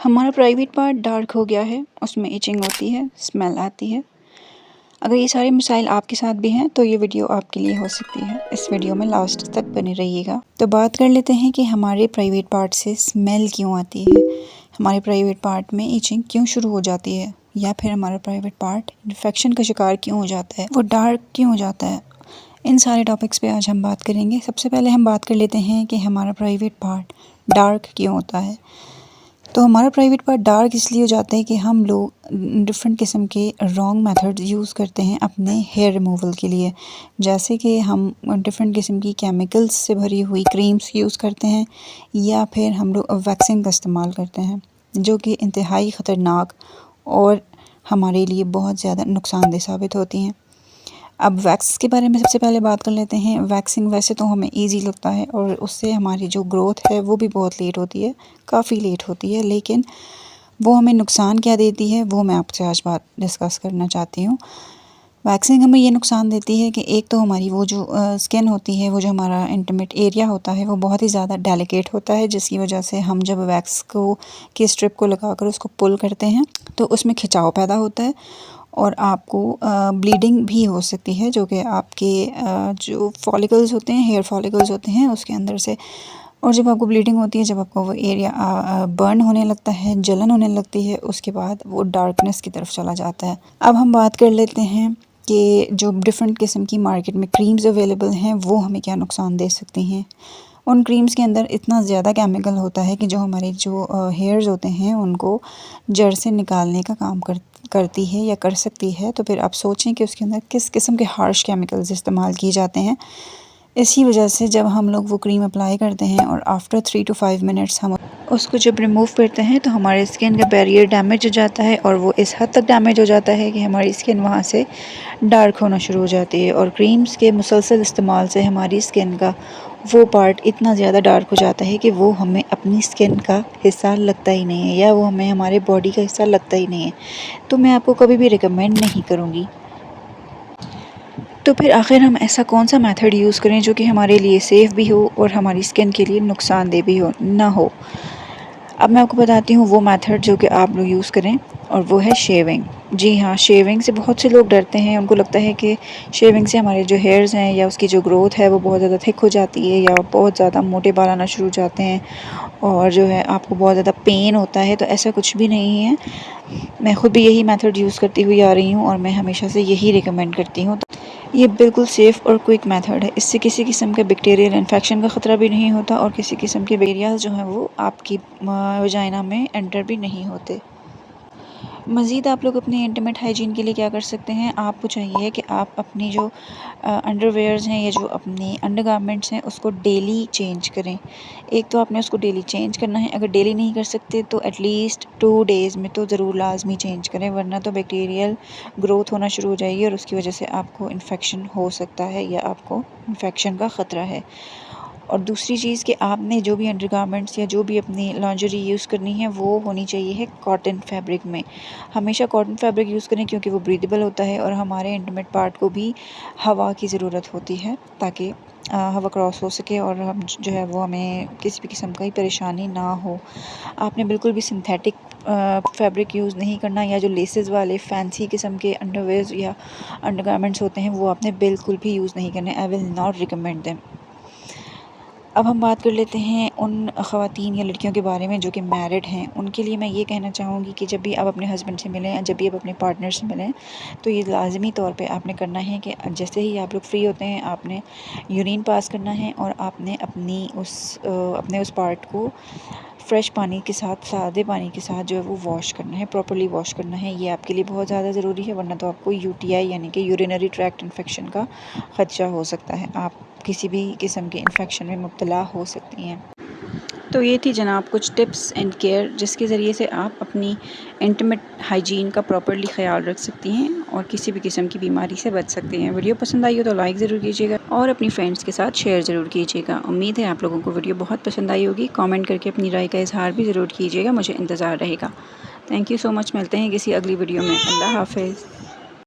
हमारा private part dark हो गया है, उसमें इचिंग होती है, स्मेल आती है। अगर ये सारे मसाइल आपके साथ भी हैं तो ये वीडियो आपके लिए हो सकती है। इस वीडियो में लास्ट तक बने रहिएगा। तो बात कर लेते हैं कि हमारे प्राइवेट पार्ट से स्मेल क्यों आती है, हमारे प्राइवेट पार्ट में इचिंग क्यों शुरू हो जाती है, या फिर हमारा प्राइवेट पार्ट इन्फेक्शन का शिकार क्यों हो जाता है, वो डार्क क्यों हो जाता है। इन सारे टॉपिक्स पे आज हम बात करेंगे। सबसे पहले हम बात कर लेते हैं कि हमारा प्राइवेट पार्ट डार्क क्यों होता है। तो हमारा प्राइवेट पार्ट डार्क इसलिए हो जाता है कि हम लोग डिफरेंट किस्म के रॉन्ग मेथड्स यूज़ करते हैं अपने हेयर रिमूवल के लिए। जैसे कि हम डिफरेंट किस्म की केमिकल्स से भरी हुई क्रीम्स यूज़ करते हैं, या फिर हम लोग वैक्सिंग का इस्तेमाल करते हैं, जो कि इंतहाई ख़तरनाक और हमारे लिए बहुत ज़्यादा नुकसानदेह साबित होती हैं। अब वैक्स के बारे में सबसे पहले बात कर लेते हैं। वैक्सिंग वैसे तो हमें इजी लगता है और उससे हमारी जो ग्रोथ है वो भी बहुत लेट होती है, काफ़ी लेट होती है, लेकिन वो हमें नुकसान क्या देती है वो मैं आपसे आज बात डिस्कस करना चाहती हूँ। वैक्सिंग हमें ये नुकसान देती है कि एक तो हमारी वो जो स्किन होती है, वो जो हमारा इंटीमेट एरिया होता है वो बहुत ही ज़्यादा डेलिकेट होता है, जिसकी वजह से हम जब वैक्स को की स्ट्रिप को लगाकर उसको पुल करते हैं तो उसमें खिंचाव पैदा होता है और आपको ब्लीडिंग भी हो सकती है, जो कि आपके जो फॉलिकल्स होते हैं, हेयर फॉलिकल्स होते हैं उसके अंदर से। और जब आपको ब्लीडिंग होती है, जब आपको वो एरिया बर्न होने लगता है, जलन होने लगती है, उसके बाद वो डार्कनेस की तरफ चला जाता है। अब हम बात कर लेते हैं कि जो डिफरेंट किस्म की मार्केट में क्रीम्स अवेलेबल हैं वो हमें क्या नुकसान दे सकती हैं। उन क्रीम्स के अंदर इतना ज़्यादा केमिकल होता है कि जो हमारे जो हेयर्स होते हैं उनको जड़ से निकालने का काम करती है या कर सकती है। तो फिर आप सोचें कि उसके अंदर किस किस्म के हार्श केमिकल्स इस्तेमाल किए जाते हैं। इसी वजह से जब हम लोग वो क्रीम अप्लाई करते हैं और आफ्टर 3 to 5 मिनट्स हम उसको जब रिमूव करते हैं तो हमारे स्किन का बैरियर डैमेज हो जाता है, और वो इस हद तक डैमेज हो जाता है कि हमारी स्किन वहाँ से डार्क होना शुरू हो जाती है। और क्रीम्स के मुसलसल इस्तेमाल से हमारी स्किन का वो पार्ट इतना ज़्यादा डार्क हो जाता है कि वो हमें अपनी स्किन का हिस्सा लगता ही नहीं है, या वो हमें हमारे बॉडी का हिस्सा लगता ही नहीं है। तो मैं आपको कभी भी रिकमेंड नहीं करूँगी। तो फिर आखिर हम ऐसा कौन सा मेथड यूज़ करें जो कि हमारे लिए सेफ़ भी हो और हमारी स्किन के लिए नुकसानदेह भी ना हो। अब मैं आपको बताती हूँ वो मेथड जो कि आप लोग यूज़ करें, और वो है शेविंग। जी हाँ, शेविंग से बहुत से लोग डरते हैं। उनको लगता है कि शेविंग से हमारे जो हेयर्स हैं या उसकी जो ग्रोथ है वो बहुत ज़्यादा थिक हो जाती है, या बहुत ज़्यादा मोटे बाल आना शुरू हो जाते हैं, और जो है आपको बहुत ज़्यादा पेन होता है। तो ऐसा कुछ भी नहीं है। मैं ख़ुद भी यही मेथड यूज़ करती हुई आ रही हूँ और मैं हमेशा से यही रिकमेंड करती हूँ। ये बिल्कुल सेफ़ और क्विक मेथड है। इससे किसी किस्म के बैक्टीरियल इन्फेक्शन का ख़तरा भी नहीं होता, और किसी किस्म के बैक्टीरियाज जो हैं वो आपकी वजाइना में एंटर भी नहीं होते। मज़ीद आप लोग अपनी इंटीमेट हाइजीन के लिए क्या कर सकते हैं, आपको चाहिए कि आप अपनी जो अंडरवेयर्स हैं या जो अपनी अंडरगारमेंट्स हैं उसको डेली चेंज करें। एक तो आपने उसको डेली चेंज करना है। अगर डेली नहीं कर सकते तो एटलीस्ट 2 डेज़ में तो ज़रूर लाजमी चेंज करें, वरना तो बैक्टीरियल ग्रोथ होना शुरू हो जाएगी और उसकी वजह से आपको इन्फेक्शन हो सकता है, या आपको इन्फेक्शन का ख़तरा है। और दूसरी चीज़ कि आपने जो भी अंडरगारमेंट्स या जो भी अपनी लॉन्जरी यूज़ करनी है वो होनी चाहिए है कॉटन फैब्रिक में। हमेशा कॉटन फैब्रिक यूज़ करें, क्योंकि वो ब्रीदेबल होता है और हमारे इंटीमेट पार्ट को भी हवा की ज़रूरत होती है, ताकि हवा क्रॉस हो सके और हम जो है वो हमें किसी भी किस्म की परेशानी ना हो। आपने बिल्कुल भी सिंथेटिक फैब्रिक यूज़ नहीं करना, या जो लेसेस वाले फैंसी किस्म के अंडरवेयर्स या अंडरगारमेंट्स होते हैं वो आपने बिल्कुल भी यूज़ नहीं करने। I will not recommend them. अब हम बात कर लेते हैं उन ख़वातीन या लड़कियों के बारे में जो कि मैरिड हैं। उनके लिए मैं ये कहना चाहूँगी कि जब भी आप अपने हस्बैंड से मिलें या जब भी आप अपने पार्टनर से मिलें, तो ये लाज़मी तौर पे आपने करना है कि जैसे ही आप लोग फ्री होते हैं आपने यूरिन पास करना है, और आपने अपने उस पार्ट को फ्रेश पानी के साथ, सादे पानी के साथ जो है वो वॉश करना है, प्रॉपर्ली वॉश करना है। ये आपके लिए बहुत ज़्यादा ज़रूरी है, वरना तो आपको यूटीआई यानी कि यूरिनरी ट्रैक्ट इन्फेक्शन का ख़दशा हो सकता है। आप किसी भी किस्म के इन्फेक्शन में मुब्तला हो सकती हैं। तो ये थी जनाब कुछ टिप्स एंड केयर जिसके ज़रिए से आप अपनी इंटीमेट हाइजीन का प्रॉपर्ली ख्याल रख सकती हैं और किसी भी किस्म की बीमारी से बच सकती हैं। वीडियो पसंद आई हो तो लाइक ज़रूर कीजिएगा और अपनी फ्रेंड्स के साथ शेयर ज़रूर कीजिएगा। उम्मीद है आप लोगों को वीडियो बहुत पसंद आई होगी। कमेंट करके अपनी राय का इजहार भी ज़रूर कीजिएगा, मुझे इंतज़ार रहेगा। Thank you so much. मिलते हैं किसी अगली वीडियो में। अल्लाह हाफ़िज़।